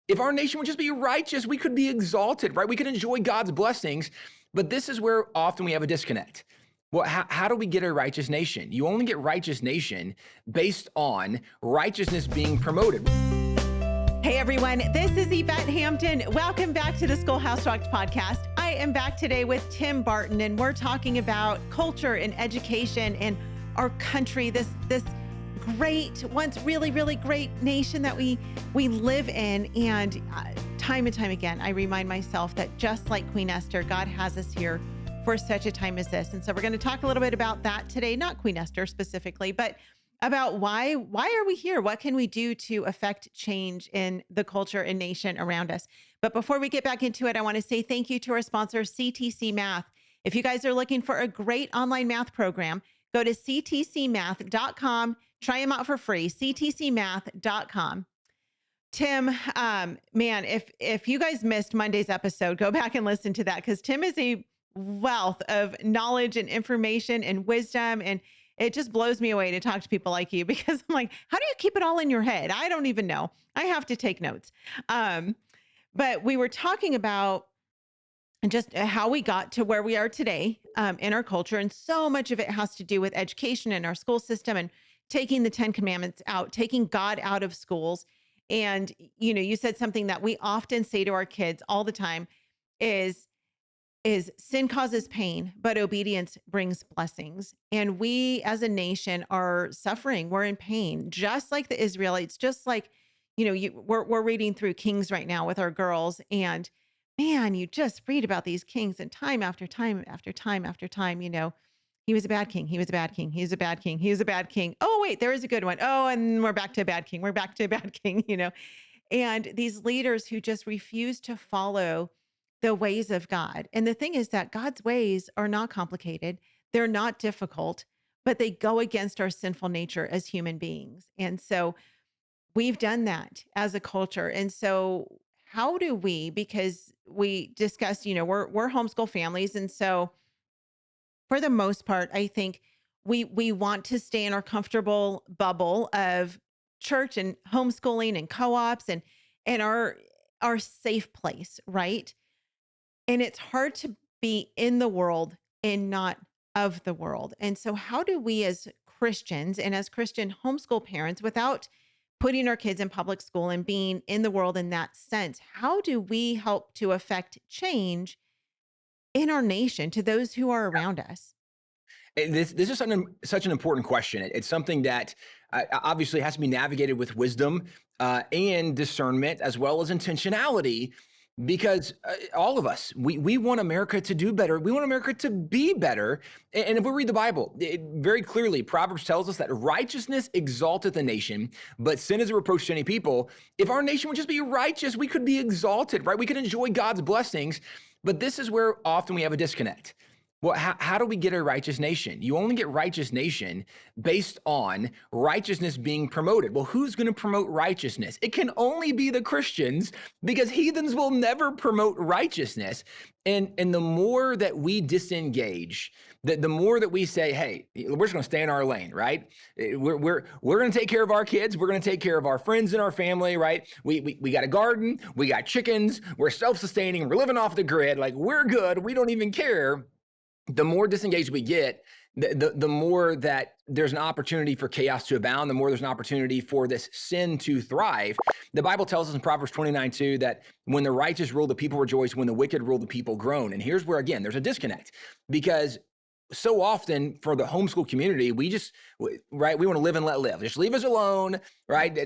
If our nation would just be righteous, we could be exalted, right? We could enjoy God's blessings. But this is where often we have a disconnect. Well, how do we get a righteous nation? You only get righteous nation based on righteousness being promoted. Hey everyone, this is Yvette Hampton. Welcome back to the Schoolhouse Rocked podcast. I am back today with Tim Barton, and we're talking about culture and education in our country, this great, once really, really great nation that we live in. And time and time again, I remind myself that just like Queen Esther, God has us here for such a time as this. And so we're going to talk a little bit about that today, not Queen Esther specifically, but about why are we here? What can we do to affect change in the culture and nation around us? But before we get back into it, I want to say thank you to our sponsor, CTC Math. If you guys are looking for a great online math program, go to ctcmath.com. Try them out for free, ctcmath.com. Tim, man, if you guys missed Monday's episode, go back and listen to that, because Tim is a wealth of knowledge and information and wisdom, and it just blows me away to talk to people like you, because I'm like, how do you keep it all in your head? I don't even know. I have to take notes. But we were talking about just how we got to where we are today in our culture. And so much of it has to do with education in our school system and taking the 10 Commandments out, taking God out of schools. And, you said something that we often say to our kids all the time is sin causes pain, but obedience brings blessings. And we as a nation are suffering. We're in pain, just like the Israelites, just like, we're reading through Kings right now with our girls. And man, you just read about these kings, and time after time after time after time, he was a bad king. He was a bad king. He was a bad king. He was a bad king. Oh, wait, there is a good one. Oh, and we're back to a bad king. We're back to a bad king, and these leaders who just refuse to follow the ways of God. And the thing is that God's ways are not complicated. They're not difficult, but they go against our sinful nature as human beings. And so we've done that as a culture. And so how do we, because we discussed, we're homeschool families. And so for the most part, I think we want to stay in our comfortable bubble of church and homeschooling and co-ops and our safe place, right? And it's hard to be in the world and not of the world. And so how do we as Christians and as Christian homeschool parents, without putting our kids in public school and being in the world in that sense, how do we help to affect change in our nation to those who are around us? This is such an important question. It's something that obviously has to be navigated with wisdom and discernment, as well as intentionality, because all of us, we want America to do better. We want America to be better. And if we read the Bible, very clearly, Proverbs tells us that righteousness exalteth a nation, but sin is a reproach to any people. If our nation would just be righteous, we could be exalted, right? We could enjoy God's blessings. But this is where often we have a disconnect. Well, how do we get a righteous nation? You only get righteous nation based on righteousness being promoted. Well, who's going to promote righteousness? It can only be the Christians, because heathens will never promote righteousness. And the more that we disengage, the more that we say, hey, we're just going to stay in our lane, right? We're going to take care of our kids. We're going to take care of our friends and our family, right? We got a garden. We got chickens. We're self-sustaining. We're living off the grid. Like, we're good. We don't even care. The more disengaged we get, the more that there's an opportunity for chaos to abound, the more there's an opportunity for this sin to thrive. The Bible tells us in Proverbs 29:2 that when the righteous rule, the people rejoice. When the wicked rule, the people groan. And here's where, again, there's a disconnect, because so often for the homeschool community, we want to live and let live. Just leave us alone, right?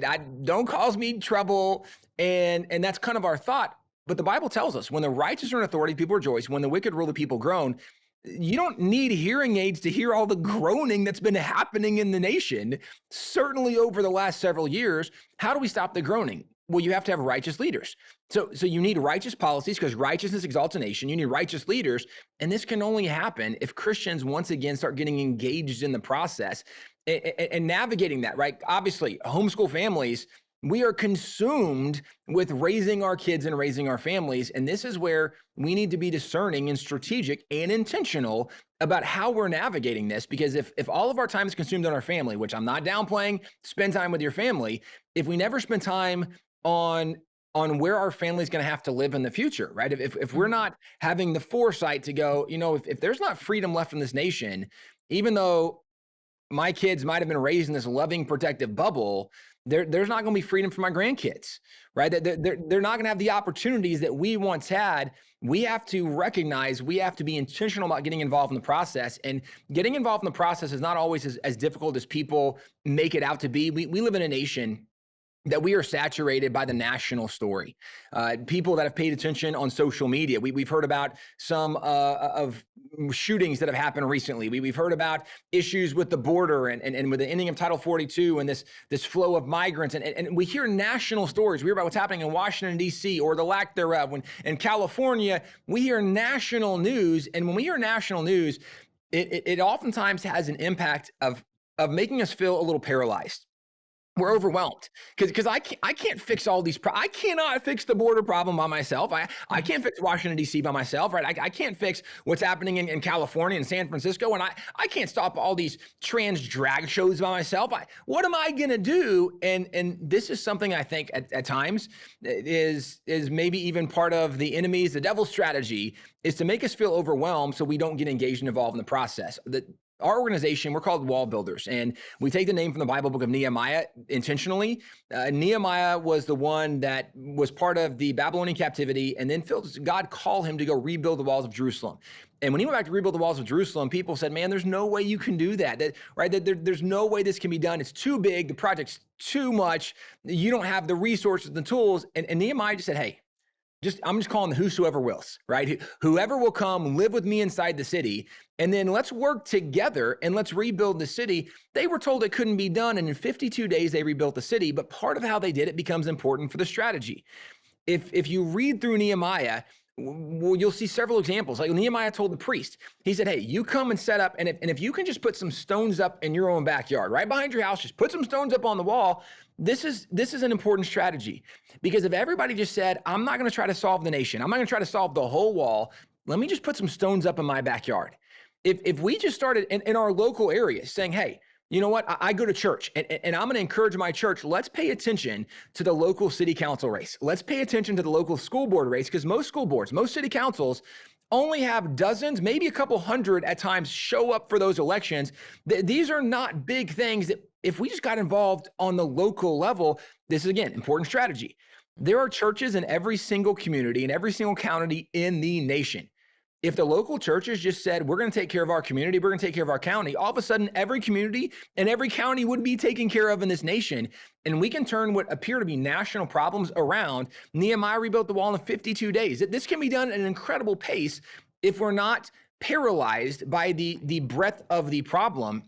Don't cause me trouble. And that's kind of our thought. But the Bible tells us when the righteous are in authority, people rejoice. When the wicked rule, the people groan. You don't need hearing aids to hear all the groaning that's been happening in the nation, certainly over the last several years. How do we stop the groaning? Well, you have to have righteous leaders. So you need righteous policies, because righteousness exalts a nation. You need righteous leaders. And this can only happen if Christians once again start getting engaged in the process and navigating that, right? Obviously, homeschool families, we are consumed with raising our kids and raising our families. And this is where we need to be discerning and strategic and intentional about how we're navigating this. Because if all of our time is consumed on our family, which I'm not downplaying, spend time with your family. If we never spend time on on where our family's going to have to live in the future, right? If we're not having the foresight to go, if there's not freedom left in this nation, even though my kids might have been raised in this loving, protective bubble, there's not going to be freedom for my grandkids, right? They're not going to have the opportunities that we once had. We have to recognize, we have to be intentional about getting involved in the process. And getting involved in the process is not always as difficult as people make it out to be. We live in a nation that we are saturated by the national story. People that have paid attention on social media, we've heard about some of shootings that have happened recently. We've heard about issues with the border and with the ending of Title 42 and this flow of migrants. And we hear national stories. We hear about what's happening in Washington, D.C., or the lack thereof. When in California, we hear national news. And when we hear national news, it oftentimes has an impact of making us feel a little paralyzed. We're overwhelmed because I can't fix all these. I cannot fix the border problem by myself. I can't fix Washington, D.C. by myself, right? I can't fix what's happening in California and San Francisco. And I can't stop all these trans drag shows by myself. What am I going to do? And this is something I think at times is maybe even part of the the devil's strategy is to make us feel overwhelmed so we don't get engaged and involved in the process. Our organization, we're called WallBuilders, and we take the name from the Bible book of Nehemiah intentionally. Nehemiah was the one that was part of the Babylonian captivity, and then God called him to go rebuild the walls of Jerusalem. And when he went back to rebuild the walls of Jerusalem, people said, man, there's no way you can do that. There's no way this can be done. It's too big. The project's too much. You don't have the resources, the tools. And Nehemiah just said, hey, I'm just calling the whosoever wills, right? Whoever will come live with me inside the city, and then let's work together and let's rebuild the city. They were told it couldn't be done, and in 52 days they rebuilt the city. But part of how they did it becomes important for the strategy. If you read through Nehemiah, you'll see several examples. Like Nehemiah told the priest, he said, hey, you come and set up, and if you can just put some stones up in your own backyard, right behind your house, just put some stones up on the wall. This is an important strategy, because if everybody just said, I'm not going to try to solve the nation, I'm not going to try to solve the whole wall, let me just put some stones up in my backyard. If we just started in our local areas saying, hey, you know what? I go to church and I'm going to encourage my church. Let's pay attention to the local city council race. Let's pay attention to the local school board race, because most school boards, most city councils only have dozens, maybe a couple hundred at times show up for those elections. These are not big things that if we just got involved on the local level, this is again, important strategy. There are churches in every single community, in every single county in the nation. If the local churches just said, we're going to take care of our community, we're going to take care of our county, all of a sudden every community and every county would be taken care of in this nation. And we can turn what appear to be national problems around. Nehemiah rebuilt the wall in 52 days. This can be done at an incredible pace if we're not paralyzed by the breadth of the problem.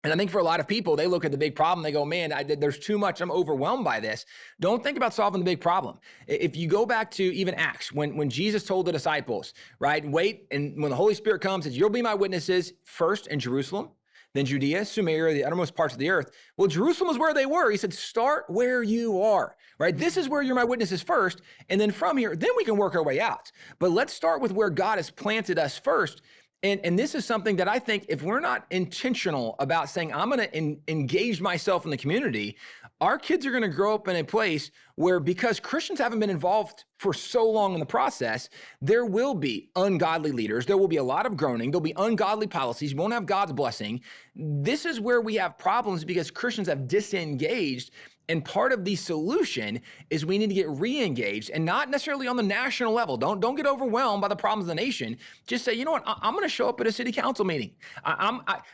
And I think for a lot of people, they look at the big problem, they go, man, there's too much, I'm overwhelmed by this. Don't think about solving the big problem. If you go back to even Acts, when Jesus told the disciples, right, wait, and when the Holy Spirit comes, says, you'll be my witnesses first in Jerusalem, then Judea, Samaria, the uttermost parts of the earth. Well, Jerusalem was where they were. He said, start where you are, right? This is where you're my witnesses first. And then from here, then we can work our way out. But let's start with where God has planted us first. And this is something that I think if we're not intentional about saying, I'm going to engage myself in the community, our kids are going to grow up in a place where, because Christians haven't been involved for so long in the process, there will be ungodly leaders. There will be a lot of groaning. There'll be ungodly policies. You won't have God's blessing. This is where we have problems because Christians have disengaged. And part of the solution is we need to get re-engaged, and not necessarily on the national level. Don't get overwhelmed by the problems of the nation. Just say, you know what, I'm going to show up at a city council meeting.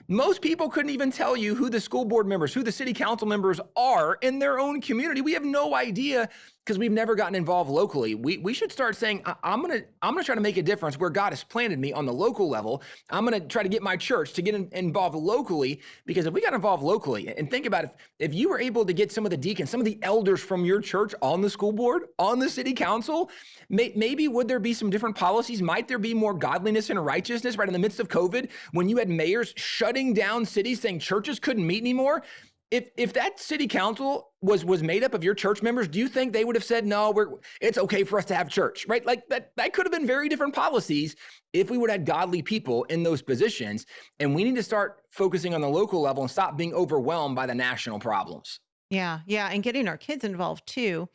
Most people couldn't even tell you who the school board members, who the city council members are in their own community. We have no idea because we've never gotten involved locally. We should start saying, I'm gonna try to make a difference where God has planted me on the local level. I'm gonna try to get my church to get involved locally, because if we got involved locally, and think about it, if you were able to get some of the deacons, some of the elders from your church on the school board, on the city council, maybe would there be some different policies? Might there be more godliness and righteousness right in the midst of COVID, when you had mayors shutting down cities saying churches couldn't meet anymore? If that city council was made up of your church members, do you think they would have said, no, it's okay for us to have church, right? Like that could have been very different policies if we would have had godly people in those positions. And we need to start focusing on the local level and stop being overwhelmed by the national problems. Yeah. And getting our kids involved too.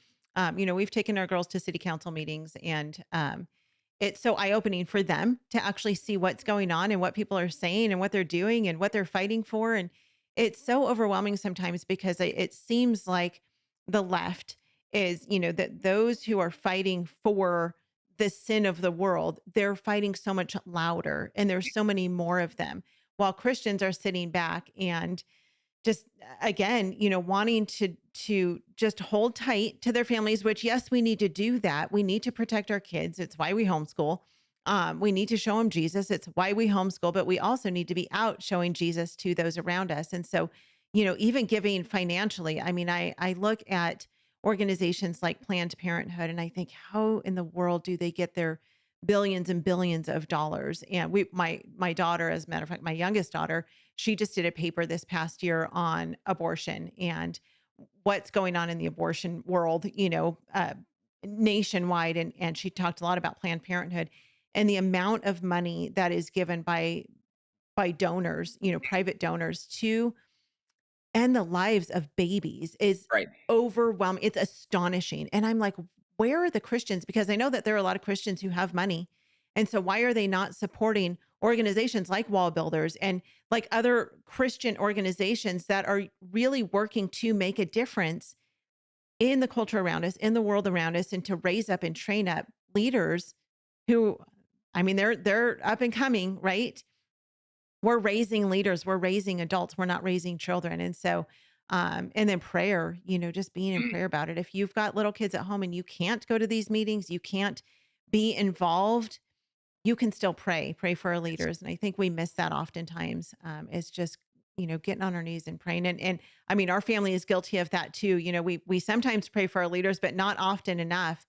We've taken our girls to city council meetings, and it's so eye-opening for them to actually see what's going on and what people are saying and what they're doing and what they're fighting for. And it's so overwhelming sometimes because it seems like the left is, that those who are fighting for the sin of the world, they're fighting so much louder and there's so many more of them, while Christians are sitting back and just again, wanting to just hold tight to their families, which yes, we need to do that. We need to protect our kids. It's why we homeschool. We need to show them Jesus. It's why we homeschool, but we also need to be out showing Jesus to those around us. And so, even giving financially, I mean, I look at organizations like Planned Parenthood and I think, how in the world do they get their billions and billions of dollars? And my daughter, as a matter of fact, my youngest daughter, she just did a paper this past year on abortion and what's going on in the abortion world, nationwide. And she talked a lot about Planned Parenthood and the amount of money that is given by donors, private donors to end the lives of babies is Right. overwhelming. It's astonishing. And I'm like, where are the Christians? Because I know that there are a lot of Christians who have money. And so why are they not supporting organizations like WallBuilders and like other Christian organizations that are really working to make a difference in the culture around us, in the world around us, and to raise up and train up leaders who, I mean, they're up and coming, right? We're raising leaders, we're raising adults, we're not raising children. And so, and then prayer, just being in prayer about it. If you've got little kids at home and you can't go to these meetings, you can't be involved, you can still pray for our leaders. And I think we miss that oftentimes. It's just, getting on our knees and praying. And I mean, our family is guilty of that too. We sometimes pray for our leaders, but not often enough.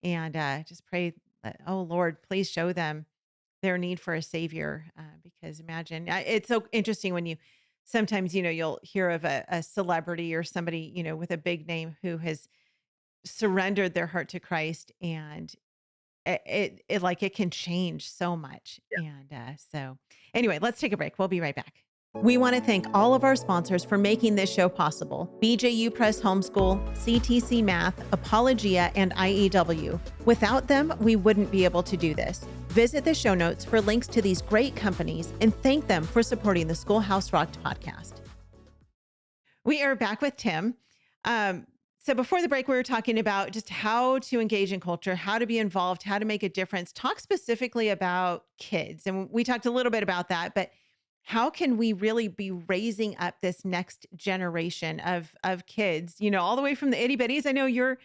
And just pray that, oh Lord, please show them their need for a savior. Because imagine, it's so interesting when you sometimes, you'll hear of a celebrity or somebody, with a big name who has surrendered their heart to Christ, and it like it can change so much. And so anyway, let's take a break. We'll be right back. We want to thank all of our sponsors for making this show possible: BJU Press Homeschool, CTC Math, Apologia, and IEW. Without them, we wouldn't be able to do this. Visit the show notes for links to these great companies and thank them for supporting the Schoolhouse Rocked podcast. We are back with Tim. So before the break, we were talking about just how to engage in culture, how to be involved, how to make a difference. Talk specifically about kids. And we talked a little bit about that, but how can we really be raising up this next generation of kids, all the way from the itty bitties? I know your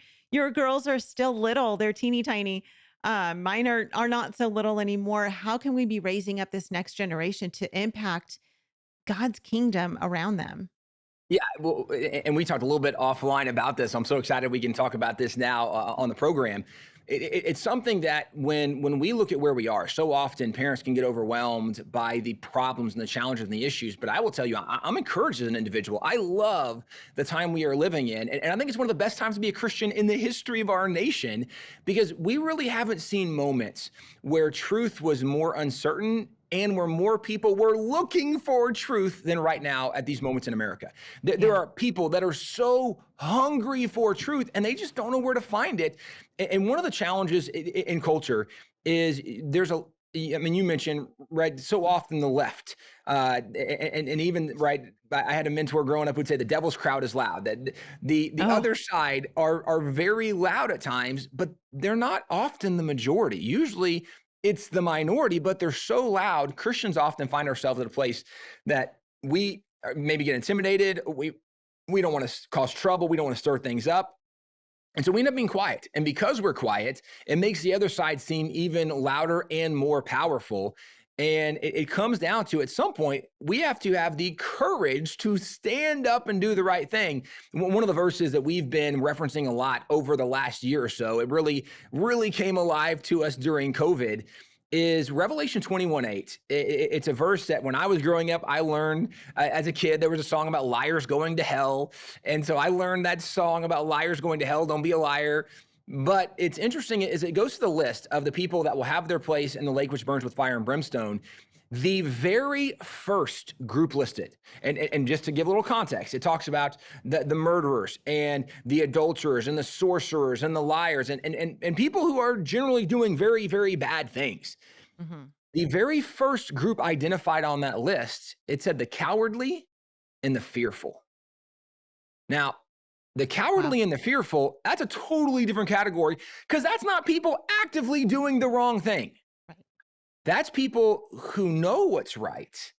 girls are still little, they're teeny tiny. Mine are not so little anymore. How can we be raising up this next generation to impact God's kingdom around them? Yeah, well, and we talked a little bit offline about this. I'm so excited we can talk about this now on the program. It's something that when we look at where we are, so often parents can get overwhelmed by the problems and the challenges and the issues. But I will tell you, I'm encouraged as an individual. I love the time we are living in. And I think it's one of the best times to be a Christian in the history of our nation, because we really haven't seen moments where truth was more uncertain and where more people were looking for truth than right now at these moments in America. There are people that are so hungry for truth and they just don't know where to find it. And one of the challenges in culture is you mentioned, right, so often the left, and even, right, I had a mentor growing up who'd say the devil's crowd is loud, that the other side are very loud at times, but they're not often the majority. Usually it's the minority, but they're so loud. Christians often find ourselves at a place that we maybe get intimidated. We don't want to cause trouble. We don't want to stir things up. And so we end up being quiet. And because we're quiet, it makes the other side seem even louder and more powerful. And it comes down to, at some point, we have to have the courage to stand up and do the right thing. One of the verses that we've been referencing a lot over the last year or so, it really, really came alive to us during COVID, is Revelation 21:8. It's a verse that when I was growing up, I learned as a kid. There was a song about liars going to hell. And so I learned that song about liars going to hell. Don't be a liar. But it's interesting is it goes to the list of the people that will have their place in the lake which burns with fire and brimstone. The very first group listed, and just to give a little context, it talks about the murderers and the adulterers and the sorcerers and the liars and people who are generally doing very, very bad things. Hmm. The very first group identified on that list, it said the cowardly and the fearful. Now, the Wow. cowardly and the fearful, that's a totally different category because that's not people actively doing the wrong thing. Right. That's people who know what's right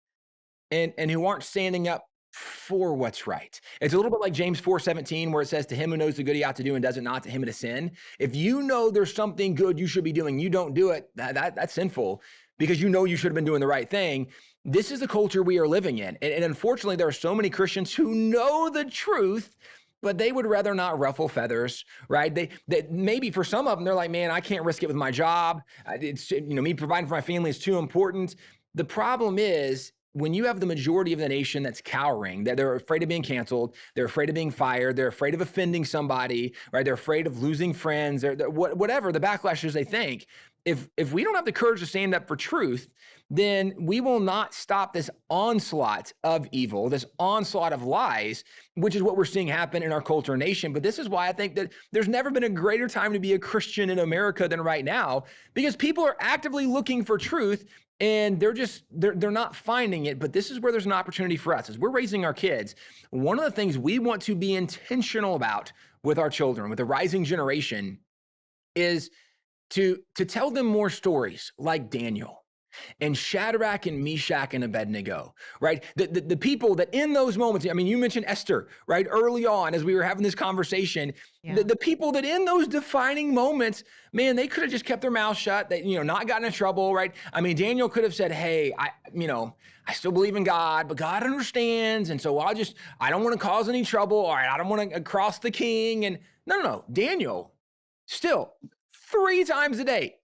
and who aren't standing up for what's right. It's a little bit like James 4:17, where it says, to him who knows the good he ought to do and does it not, to him it is sin. If you know there's something good you should be doing, you don't do it, that's sinful because you know you should have been doing the right thing. This is the culture we are living in. And unfortunately, there are so many Christians who know the truth, but they would rather not ruffle feathers, right? They maybe for some of them, they're like, man, I can't risk it with my job. It's, me providing for my family is too important. The problem is when you have the majority of the nation that's cowering, that they're afraid of being canceled, they're afraid of being fired, they're afraid of offending somebody, right? They're afraid of losing friends, or whatever the backlash is they think. If we don't have the courage to stand up for truth, then we will not stop this onslaught of evil, this onslaught of lies, which is what we're seeing happen in our culture and nation. But this is why I think that there's never been a greater time to be a Christian in America than right now, because people are actively looking for truth and they're not finding it. But this is where there's an opportunity for us as we're raising our kids. One of the things we want to be intentional about with our children, with the rising generation, is to tell them more stories like Daniel and Shadrach and Meshach and Abednego, right? The people that in those moments, I mean, you mentioned Esther, right? Early on, as we were having this conversation, Yeah. the people that in those defining moments, man, they could have just kept their mouth shut, they, not gotten in trouble, right? I mean, Daniel could have said, hey, I still believe in God, but God understands. And so I don't want to cause any trouble. All right. I don't want to cross the king. And no. Daniel still 3 times a day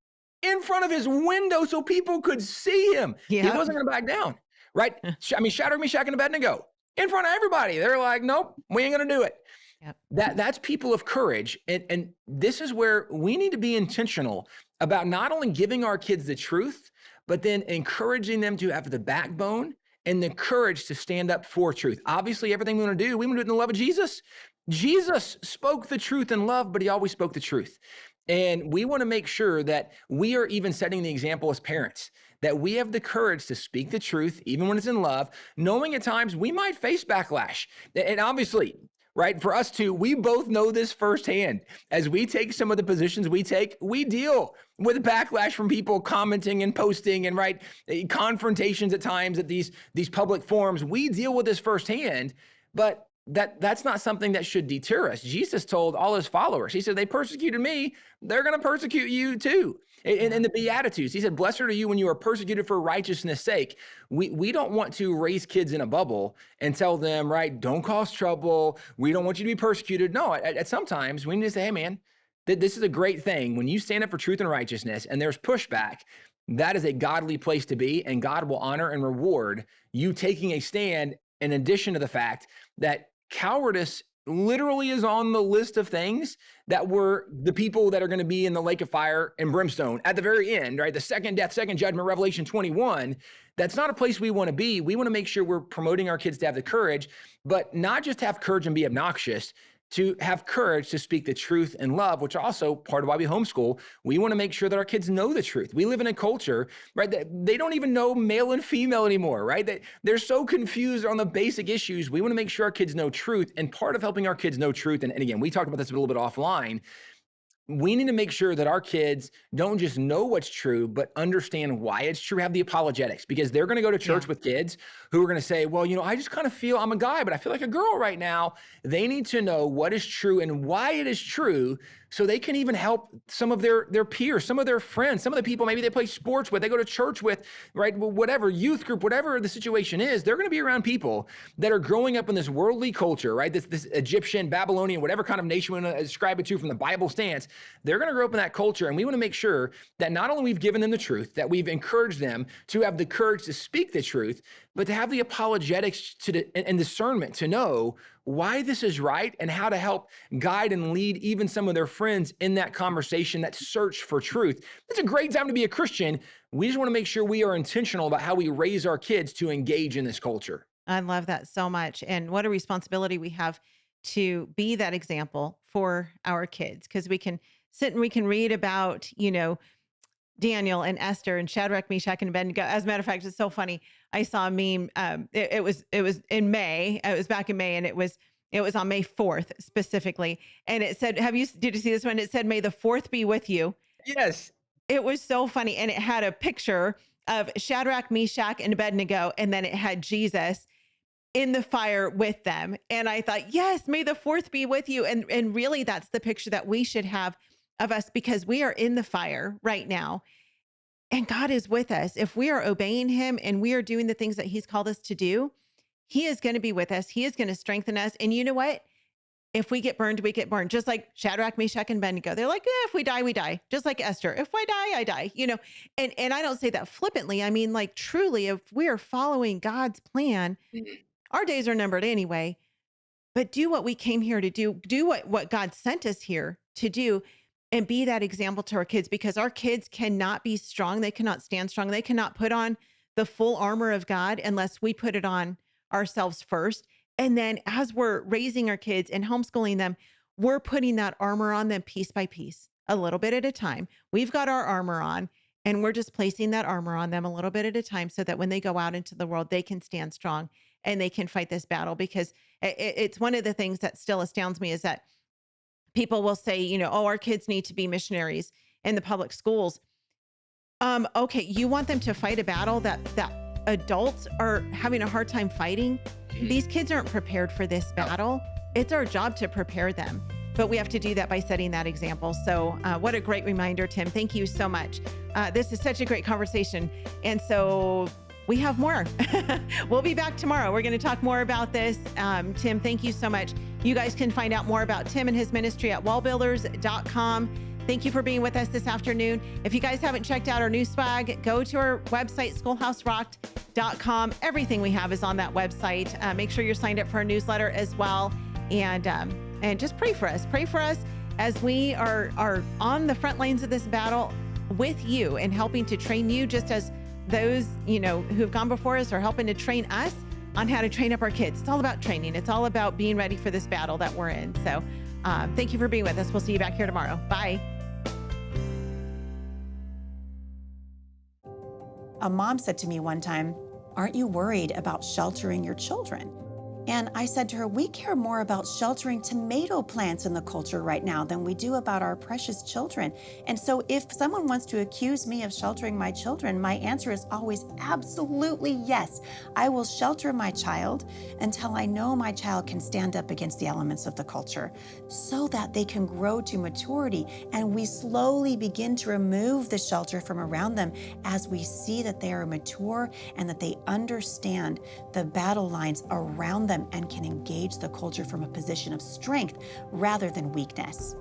in front of his window so people could see him. He Yep. wasn't going to back down, right? I mean, Shadrach, Meshach, and Abednego in front of everybody. They're like, nope, we ain't going to do it. Yep. That's people of courage. And this is where we need to be intentional about not only giving our kids the truth, but then encouraging them to have the backbone and the courage to stand up for truth. Obviously, everything we want to do it in the love of Jesus. Jesus spoke the truth in love, but he always spoke the truth. And we want to make sure that we are even setting the example as parents, that we have the courage to speak the truth, even when it's in love, knowing at times we might face backlash. And obviously, right, for us too, we both know this firsthand. As we take some of the positions we take, we deal with backlash from people commenting and posting and confrontations at times at these public forums. We deal with this firsthand, but that's not something that should deter us. Jesus told all his followers, he said, they persecuted me, they're going to persecute you too. In Yeah. the Beatitudes, he said, blessed are you when you are persecuted for righteousness' sake. We don't want to raise kids in a bubble and tell them, right, don't cause trouble. We don't want you to be persecuted. No, at sometimes we need to say, hey, man, this is a great thing. When you stand up for truth and righteousness and there's pushback, that is a godly place to be, and God will honor and reward you taking a stand, in addition to the fact that cowardice literally is on the list of things that were the people that are going to be in the lake of fire and brimstone at the very end, right? The second death, second judgment, Revelation 21. That's not a place we want to be. We want to make sure we're promoting our kids to have the courage, but not just have courage and be obnoxious, to have courage to speak the truth in love, which also part of why we homeschool. We want to make sure that our kids know the truth. We live in a culture, right, that they don't even know male and female anymore, right? They're so confused on the basic issues. We want to make sure our kids know truth. And part of helping our kids know truth, and again, we talked about this a little bit offline, we need to make sure that our kids don't just know what's true, but understand why it's true, have the apologetics, because they're going to go to church Yeah. with kids who are going to say, well, I just kind of feel I'm a guy, but I feel like a girl right now. They need to know what is true and why it is true so they can even help some of their peers, some of their friends, some of the people maybe they play sports with, they go to church with, right? Whatever, youth group, whatever the situation is, they're going to be around people that are growing up in this worldly culture, right? This Egyptian, Babylonian, whatever kind of nation we want to ascribe it to from the Bible stance. They're going to grow up in that culture. And we want to make sure that not only we've given them the truth, that we've encouraged them to have the courage to speak the truth, but to have the apologetics and discernment to know why this is right and how to help guide and lead even some of their friends in that conversation, that search for truth. It's a great time to be a Christian. We just want to make sure we are intentional about how we raise our kids to engage in this culture. I love that so much. And what a responsibility we have to be that example for our kids, because we can sit and we can read about, Daniel and Esther and Shadrach, Meshach, and Abednego. As a matter of fact, it's so funny. I saw a meme. It was in May. It was back in May, and it was on May 4th specifically. And it said, did you see this one? It said, "May the fourth be with you." Yes. It was so funny. And it had a picture of Shadrach, Meshach, and Abednego. And then it had Jesus in the fire with them. And I thought, yes, may the fourth be with you. And really that's the picture that we should have of us, because we are in the fire right now. And God is with us. If we are obeying him and we are doing the things that he's called us to do, he is going to be with us. He is going to strengthen us. And you know what? If we get burned, we get burned. Just like Shadrach, Meshach, and Abednego. They're like, if we die, we die. Just like Esther. If I die, I die. And I don't say that flippantly. I mean, like, truly, if we are following God's plan, our days are numbered anyway. But do what we came here to do. Do what God sent us here to do, and be that example to our kids, because our kids cannot be strong. They cannot stand strong. They cannot put on the full armor of God unless we put it on ourselves first. And then as we're raising our kids and homeschooling them, we're putting that armor on them piece by piece, a little bit at a time. We've got our armor on, and we're just placing that armor on them a little bit at a time, so that when they go out into the world, they can stand strong and they can fight this battle. Because it's one of the things that still astounds me is that people will say, oh, our kids need to be missionaries in the public schools. Okay, you want them to fight a battle that adults are having a hard time fighting? These kids aren't prepared for this battle. It's our job to prepare them, but we have to do that by setting that example. So what a great reminder, Tim. Thank you so much. This is such a great conversation. And so we have more. We'll be back tomorrow. We're going to talk more about this. Tim, thank you so much. You guys can find out more about Tim and his ministry at WallBuilders.com. Thank you for being with us this afternoon. If you guys haven't checked out our new swag, go to our website, schoolhouserocked.com. Everything we have is on that website. Make sure you're signed up for our newsletter as well. And just pray for us. Pray for us as we are on the front lines of this battle with you and helping to train you, just as those, who've gone before us are helping to train us on how to train up our kids. It's all about training. It's all about being ready for this battle that we're in. So thank you for being with us. We'll see you back here tomorrow. Bye. A mom said to me one time, "Aren't you worried about sheltering your children?" And I said to her, we care more about sheltering tomato plants in the culture right now than we do about our precious children. And so if someone wants to accuse me of sheltering my children, my answer is always absolutely yes. I will shelter my child until I know my child can stand up against the elements of the culture, so that they can grow to maturity. And we slowly begin to remove the shelter from around them as we see that they are mature and that they understand the battle lines around them and can engage the culture from a position of strength rather than weakness.